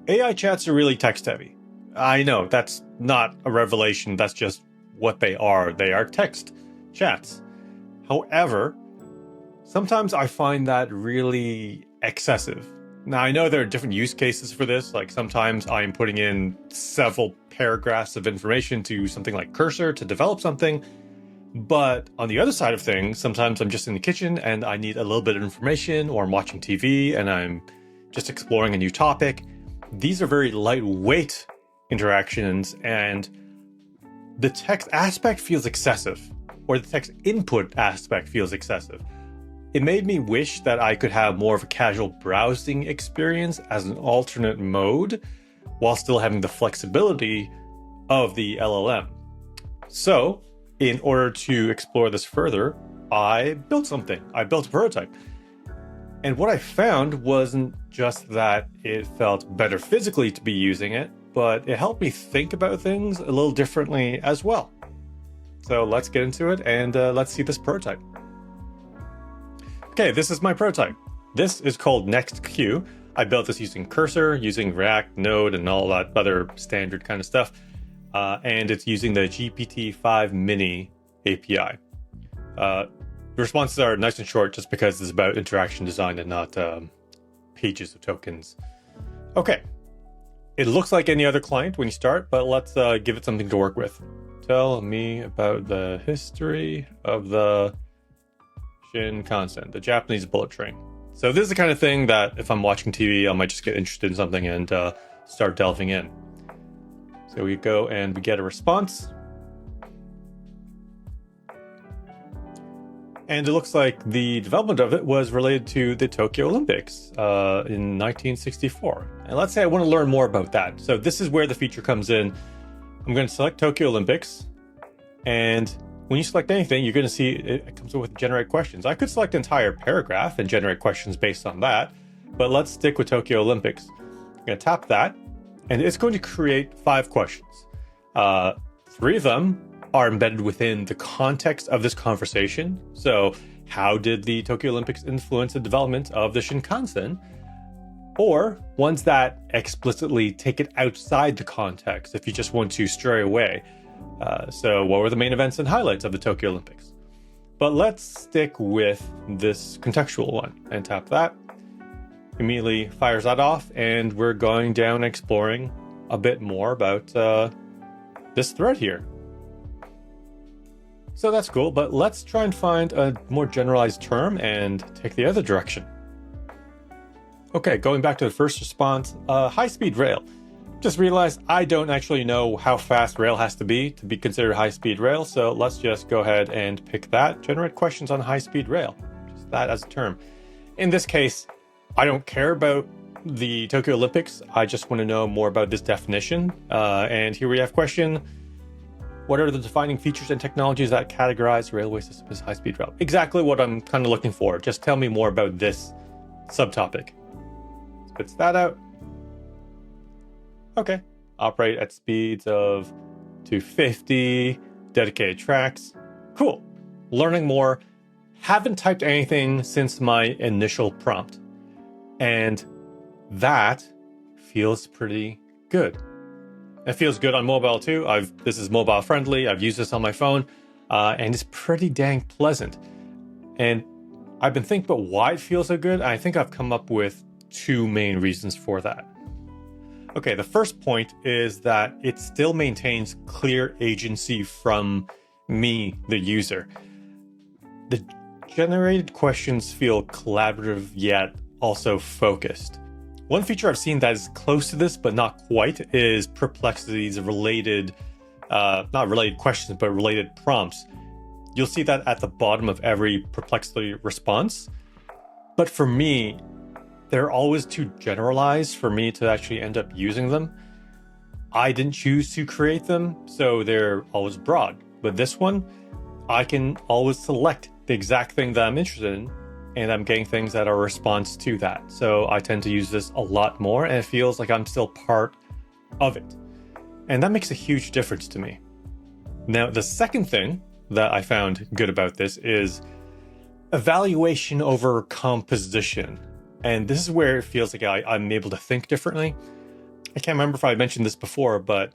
AI chats are really text heavy. I know that's not a revelation. That's just what they are. They are text chats. However, sometimes I find that really excessive. Now, I know there are different use cases for this. Like sometimes I'm putting in several paragraphs of information to something like Cursor to develop something. But on the other side of things, sometimes I'm just in the kitchen and I need a little bit of information, or I'm watching TV and I'm just exploring a new topic. These are very lightweight interactions, and the text aspect feels excessive, or the text input aspect feels excessive. It made me wish that I could have more of a casual browsing experience as an alternate mode while still having the flexibility of the LLM. So, in order to explore this further, I built something. I built a prototype. And what I found wasn't just that it felt better physically to be using it, but it helped me think about things a little differently as well. So let's get into it and let's see this prototype. Okay, this is my prototype. This is called NextQ. I built this using Cursor, using React, Node, and all that other standard kind of stuff. And it's using the GPT-5 Mini API. The responses are nice and short just because it's about interaction design and not pages of tokens. Okay, it looks like any other client when you start, but let's give it something to work with. Tell me about the history of the Shinkansen, the Japanese bullet train. So this is the kind of thing that if I'm watching TV, I might just get interested in something and start delving in. So we go and we get a response. And it looks like the development of it was related to the Tokyo Olympics in 1964. And let's say I want to learn more about that. So this is where the feature comes in. I'm going to select Tokyo Olympics. And when you select anything, you're going to see it comes with generate questions. I could select an entire paragraph and generate questions based on that. But let's stick with Tokyo Olympics. I'm going to tap that. And it's going to create 5 questions. 3 of them are embedded within the context of this conversation. So how did the Tokyo Olympics influence the development of the Shinkansen? Or ones that explicitly take it outside the context if you just want to stray away. So what were the main events and highlights of the Tokyo Olympics? But let's stick with this contextual one and tap that. Immediately fires that off, and we're going down exploring a bit more about this thread here. So that's cool, but let's try and find a more generalized term and take the other direction. Okay, going back to the first response, high-speed rail. Just realized I don't actually know how fast rail has to be considered high-speed rail, so let's just go ahead and pick that. Generate questions on high-speed rail. Just that as a term. In this case, I don't care about the Tokyo Olympics. I just want to know more about this definition. And here we have question. What are the defining features and technologies that categorize railway system as high-speed rail? Exactly what I'm kind of looking for. Just tell me more about this subtopic. Spits that out. Okay. Operate at speeds of 250, dedicated tracks. Cool. Learning more. Haven't typed anything since my initial prompt. And that feels pretty good. It feels good on mobile too. This is mobile friendly. I've used this on my phone, and it's pretty dang pleasant. And I've been thinking about why it feels so good. I think I've come up with 2 main reasons for that. Okay, the first point is that it still maintains clear agency from me, the user. The generated questions feel collaborative yet also focused. One feature I've seen that is close to this, but not quite, is Perplexity's related, not related questions, but related prompts. You'll see that at the bottom of every Perplexity response. But for me, they're always too generalized for me to actually end up using them. I didn't choose to create them, so they're always broad. But this one, I can always select the exact thing that I'm interested in, and I'm getting things that are a response to that. So I tend to use this a lot more, and it feels like I'm still part of it. And that makes a huge difference to me. Now, the second thing that I found good about this is evaluation over composition. And this is where it feels like I'm able to think differently. I can't remember if I mentioned this before, but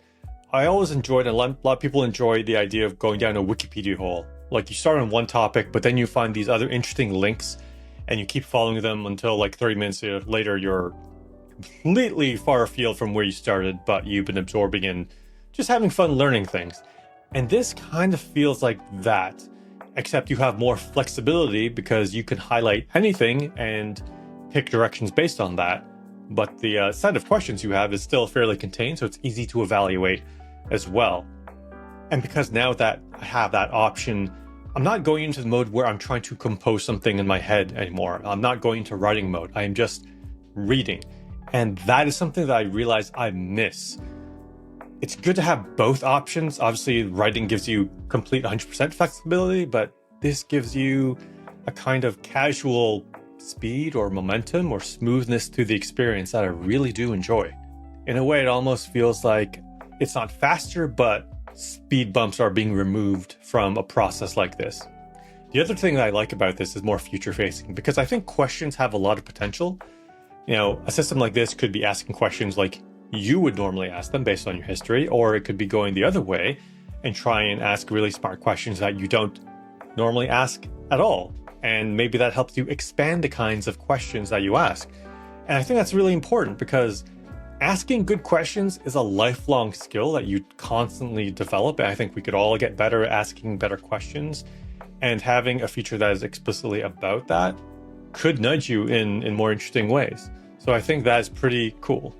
I always enjoyed, and a lot of people enjoy the idea of going down a Wikipedia hole. Like you start on one topic, but then you find these other interesting links and you keep following them until like 30 minutes later, you're completely far afield from where you started, but you've been absorbing and just having fun learning things. And this kind of feels like that, except you have more flexibility because you can highlight anything and pick directions based on that. But the set of questions you have is still fairly contained, so it's easy to evaluate as well. And because now that I have that option, I'm not going into the mode where I'm trying to compose something in my head anymore. I'm not going into writing mode. I am just reading. And that is something that I realize I miss. It's good to have both options. Obviously, writing gives you complete 100% flexibility, but this gives you a kind of casual speed or momentum or smoothness to the experience that I really do enjoy. In a way, it almost feels like it's not faster, but speed bumps are being removed from a process like this. The other thing that I like about this is more future facing, because I think questions have a lot of potential. You know, a system like this could be asking questions like you would normally ask them based on your history, or it could be going the other way and try and ask really smart questions that you don't normally ask at all. And maybe that helps you expand the kinds of questions that you ask. And I think that's really important because asking good questions is a lifelong skill that you constantly develop. And I think we could all get better at asking better questions, and having a feature that is explicitly about that could nudge you in more interesting ways. So I think that is pretty cool.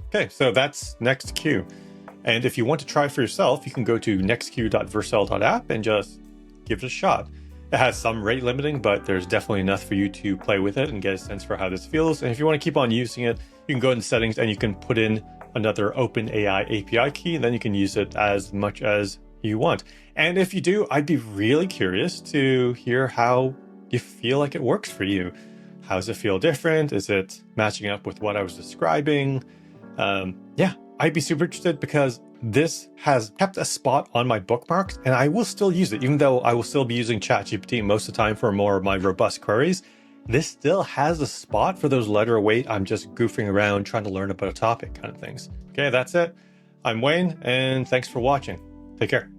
Okay, so that's NextQ. And if you want to try for yourself, you can go to nextq.vercel.app and just give it a shot. It has some rate limiting, but there's definitely enough for you to play with it and get a sense for how this feels. And if you want to keep on using it, you can go in settings and you can put in another OpenAI API key, and then you can use it as much as you want. And if you do, I'd be really curious to hear how you feel like it works for you. How does it feel different? Is it matching up with what I was describing? Yeah, I'd be super interested because this has kept a spot on my bookmarks, and I will still use it, even though I will still be using ChatGPT most of the time for more of my robust queries. This still has a spot for those lighter weight, I'm just goofing around trying to learn about a topic kind of things. Okay, that's it. I'm Wayne, and thanks for watching. Take care.